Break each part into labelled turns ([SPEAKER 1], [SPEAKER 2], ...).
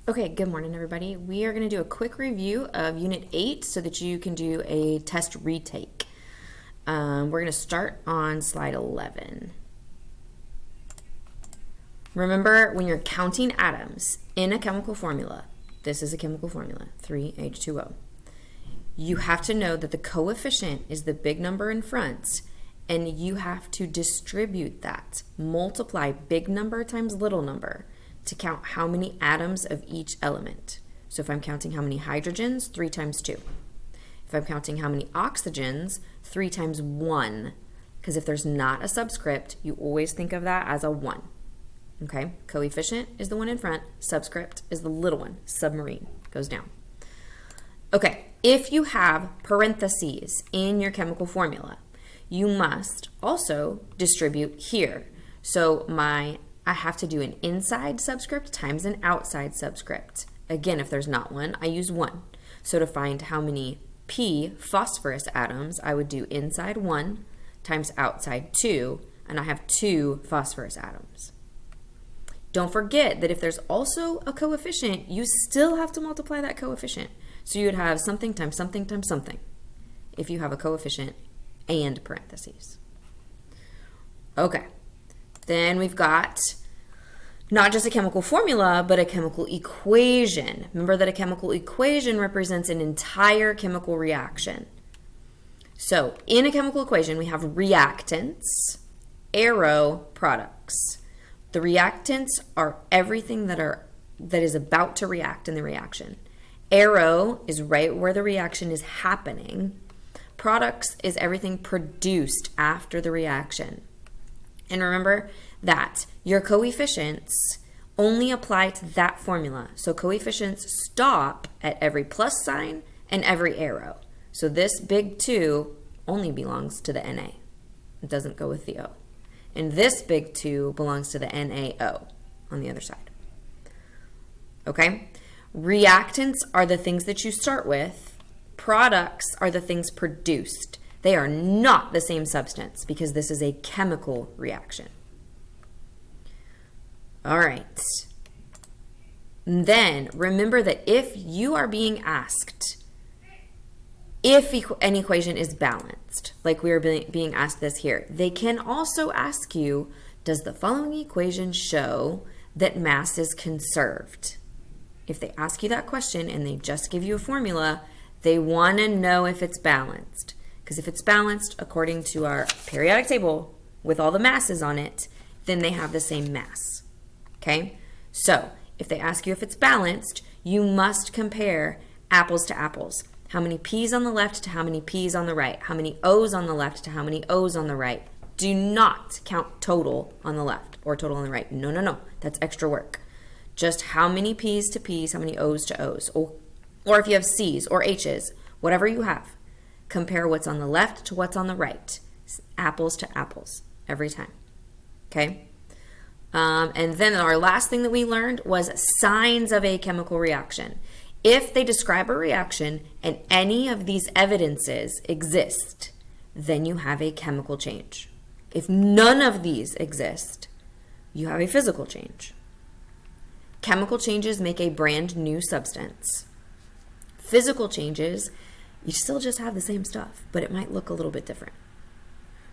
[SPEAKER 1] Okay, good morning, everybody. We are going to do a quick review of Unit 8 so that you can do a test retake. We're going to start on slide 11. Remember, when you're counting atoms in a chemical formula, this is a chemical formula, 3H2O, you have to know that the coefficient is the big number in front, and you have to distribute that. Multiply big number times little number to count how many atoms of each element. So if I'm counting how many hydrogens, 3 times 2. If I'm counting how many oxygens, 3 times 1. Because if there's not a subscript, you always think of that as a 1. Okay? Coefficient is the one in front. Subscript is the little one. Submarine goes down. Okay, if you have parentheses in your chemical formula, you must also distribute here. So I have to do an inside subscript times an outside subscript. Again, if there's not one, I use 1. So to find how many P phosphorus atoms, I would do inside 1 times outside 2, and I have 2 phosphorus atoms. Don't forget that if there's also a coefficient, you still have to multiply that coefficient. So you would have something times something times something if you have a coefficient and parentheses. Okay. Then we've got not just a chemical formula, but a chemical equation. Remember that a chemical equation represents an entire chemical reaction. So in a chemical equation, we have reactants, arrow, products. The reactants are everything that is about to react in the reaction. Arrow is right where the reaction is happening. Products is everything produced after the reaction. And remember that your coefficients only apply to that formula. So coefficients stop at every plus sign and every arrow. So this big 2 only belongs to the Na. It doesn't go with the O. And this big 2 belongs to the NaO on the other side. Okay? Reactants are the things that you start with. Products are the things produced. They are not the same substance because this is a chemical reaction. All right. Then remember that if you are being asked if an equation is balanced, like we are being asked this here, they can also ask you, does the following equation show that mass is conserved? If they ask you that question and they just give you a formula, they want to know if it's balanced. Because if it's balanced according to our periodic table with all the masses on it, then they have the same mass. Okay? So if they ask you if it's balanced, you must compare apples to apples. How many P's on the left to how many P's on the right? How many O's on the left to how many O's on the right? Do not count total on the left or total on the right. No, no, no. That's extra work. Just how many P's to P's, how many O's to O's. Or if you have C's or H's, whatever you have, compare what's on the left to what's on the right. Apples to apples every time. Okay? And then our last thing that we learned was signs of a chemical reaction. If they describe a reaction and any of these evidences exist, then you have a chemical change. If none of these exist, you have a physical change. Chemical changes make a brand new substance. Physical changes, you still just have the same stuff, but it might look a little bit different.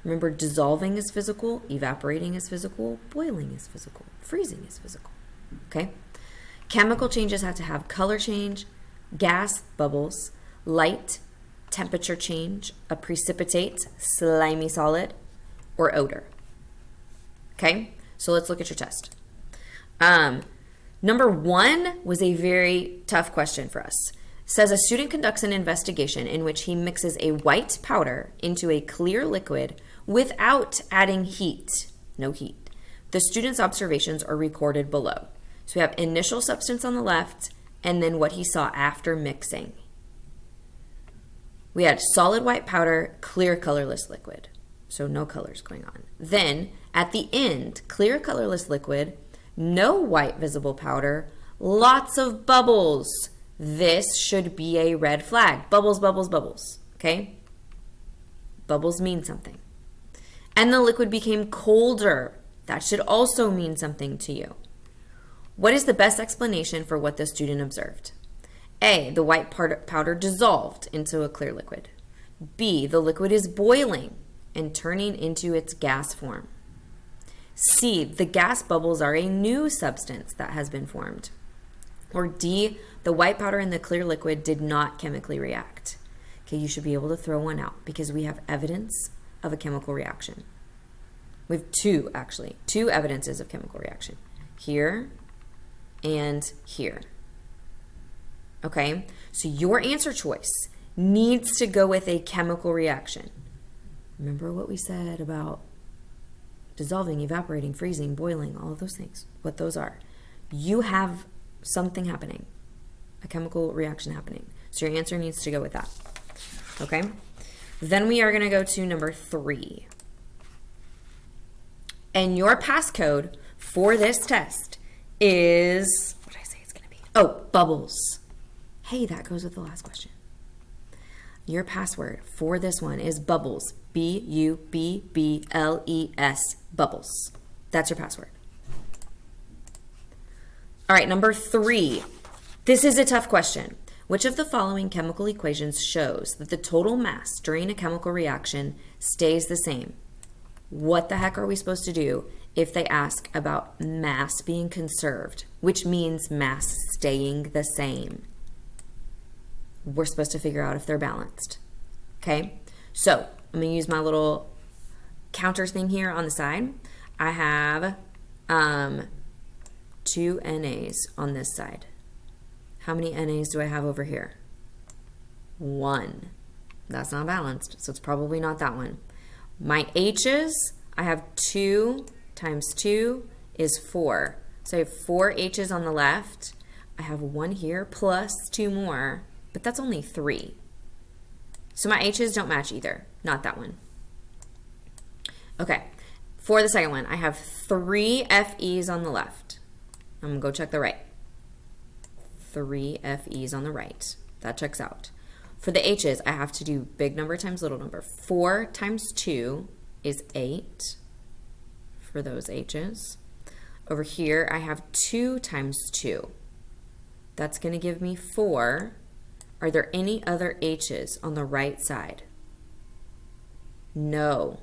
[SPEAKER 1] Remember, dissolving is physical, evaporating is physical, boiling is physical, freezing is physical. Okay? Chemical changes have to have color change, gas, bubbles, light, temperature change, a precipitate, slimy solid, or odor. Okay? So let's look at your test. Number 1 was a very tough question for us. Says a student conducts an investigation in which he mixes a white powder into a clear liquid without adding heat. No heat. The student's observations are recorded below. So we have initial substance on the left and then what he saw after mixing. We had solid white powder, clear colorless liquid. So no colors going on. Then at the end, clear colorless liquid, no white visible powder, lots of bubbles. This should be a red flag. Bubbles, bubbles, bubbles. Okay? Bubbles mean something. And the liquid became colder. That should also mean something to you. What is the best explanation for what the student observed? A, the white powder dissolved into a clear liquid. B, the liquid is boiling and turning into its gas form. C, the gas bubbles are a new substance that has been formed. Or D, the white powder and the clear liquid did not chemically react. Okay, you should be able to throw one out because we have evidence of a chemical reaction. We have two evidences of chemical reaction. Here and here. Okay, so your answer choice needs to go with a chemical reaction. Remember what we said about dissolving, evaporating, freezing, boiling, all of those things, what those are. You have something happening, a chemical reaction happening. So your answer needs to go with that. Okay, then we are going to go to number 3. And your passcode for this test is, what did I say it's going to be? Oh, bubbles. Hey, that goes with the last question. Your password for this one is bubbles. B-U-B-B-L-E-S, bubbles. That's your password. All right, number 3. This is a tough question. Which of the following chemical equations shows that the total mass during a chemical reaction stays the same? What the heck are we supposed to do if they ask about mass being conserved, which means mass staying the same? We're supposed to figure out if they're balanced. Okay, so I'm going to use my little counter thing here on the side. I have 2 NAs on this side. How many NAs do I have over here? 1. That's not balanced, so it's probably not that one. My H's, I have 2 times 2 is 4. So I have 4 H's on the left. I have 1 here plus 2 more, but that's only 3. So my H's don't match either. Not that one. Okay, for the second one, I have 3 FE's on the left. I'm going to go check the right. 3 FE's on the right. That checks out. For the H's, I have to do big number times little number. 4 times 2 is 8 for those H's. Over here, I have 2 times 2. That's going to give me 4. Are there any other H's on the right side? No.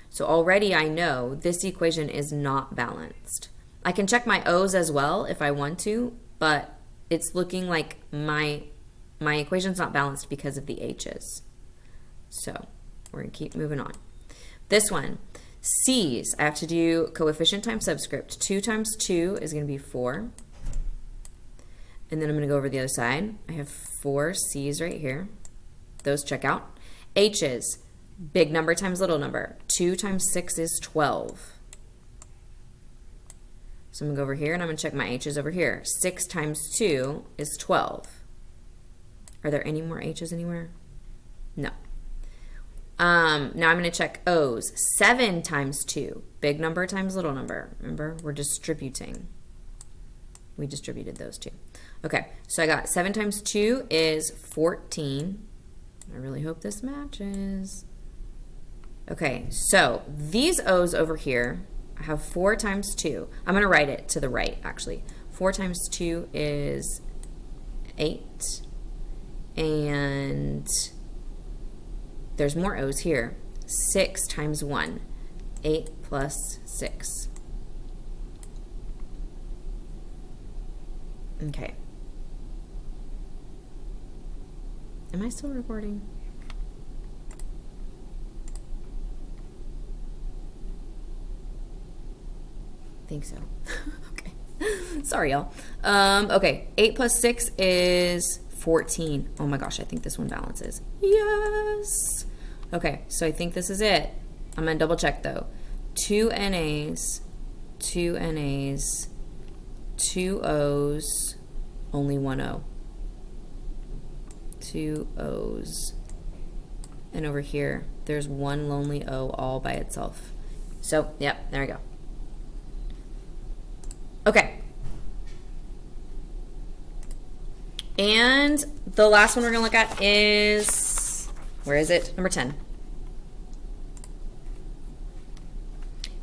[SPEAKER 1] So already I know this equation is not balanced. I can check my O's as well if I want to, but it's looking like my equation's not balanced because of the H's. So we're going to keep moving on. This one, C's, I have to do coefficient times subscript. 2 times 2 is going to be 4. And then I'm going to go over the other side. I have 4 C's right here. Those check out. H's, big number times little number. 2 times 6 is 12. So I'm going to go over here and I'm going to check my H's over here. 6 times 2 is 12. Are there any more H's anywhere? No. Now I'm going to check O's. 7 times 2, big number times little number. Remember, we're distributing. We distributed those two. Okay, so I got 7 times 2 is 14. I really hope this matches. Okay, so these O's over here, I have 4 times 2. I'm going to write it to the right, actually. 4 times 2 is 8. And there's more O's here. 6 times 1, 8 plus 6. Okay. Am I still recording? I think so. Okay. Sorry, y'all. Okay. 8 plus 6 is 14. Oh my gosh, I think this one balances. Yes. Okay, so I think this is it. I'm going to double check though. 2 NAs, 2 NAs, 2 O's, only 1 O. 2 O's. And over here, there's 1 lonely O all by itself. So, yep, there we go. Okay. And the last one we're going to look at is, where is it? Number 10.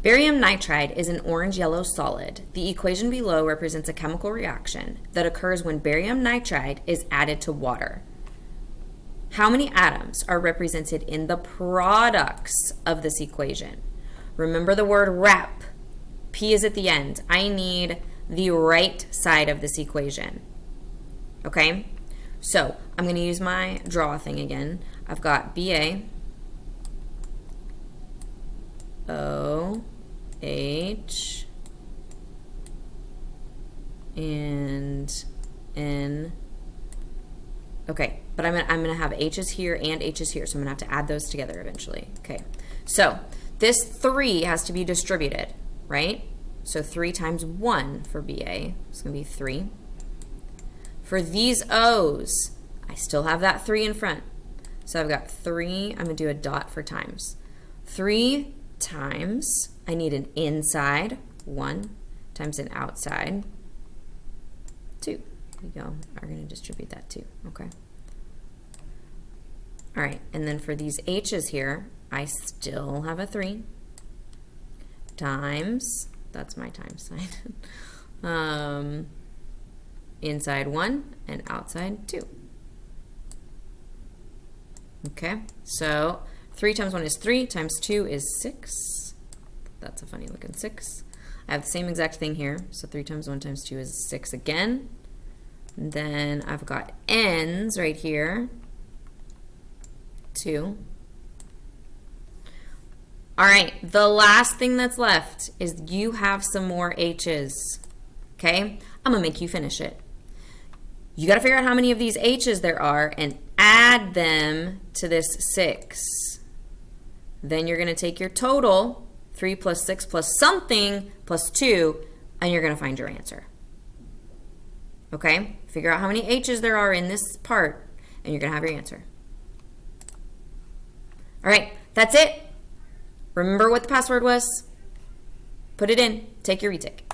[SPEAKER 1] Barium nitride is an orange-yellow solid. The equation below represents a chemical reaction that occurs when barium nitride is added to water. How many atoms are represented in the products of this equation? Remember the word rep. P is at the end. I need the right side of this equation. Okay? So I'm going to use my draw thing again. I've got Ba, O, H, and N. Okay, but I'm gonna have H's here and H's here, so I'm gonna have to add those together eventually. Okay, so this 3 has to be distributed, right? So 3 times 1 for Ba is gonna be 3. For these O's, I still have that 3 in front. So I've got 3, I'm gonna do a dot for times. 3 times, I need an inside, 1, times an outside, 2. There you go. We're going to distribute that too. Okay. All right. And then for these H's here, I still have a 3 times, that's my times sign, inside 1 and outside 2. Okay. So 3 times 1 is 3, times 2 is 6. That's a funny looking 6. I have the same exact thing here. So 3 times 1 times 2 is 6 again. And then I've got N's right here, 2. All right, the last thing that's left is you have some more H's, okay? I'm gonna make you finish it. You gotta figure out how many of these H's there are and add them to this 6. Then you're gonna take your total, 3 plus 6 plus something plus 2, and you're gonna find your answer. Okay? Figure out how many H's there are in this part, and you're going to have your answer. All right, that's it. Remember what the password was? Put it in. Take your retake.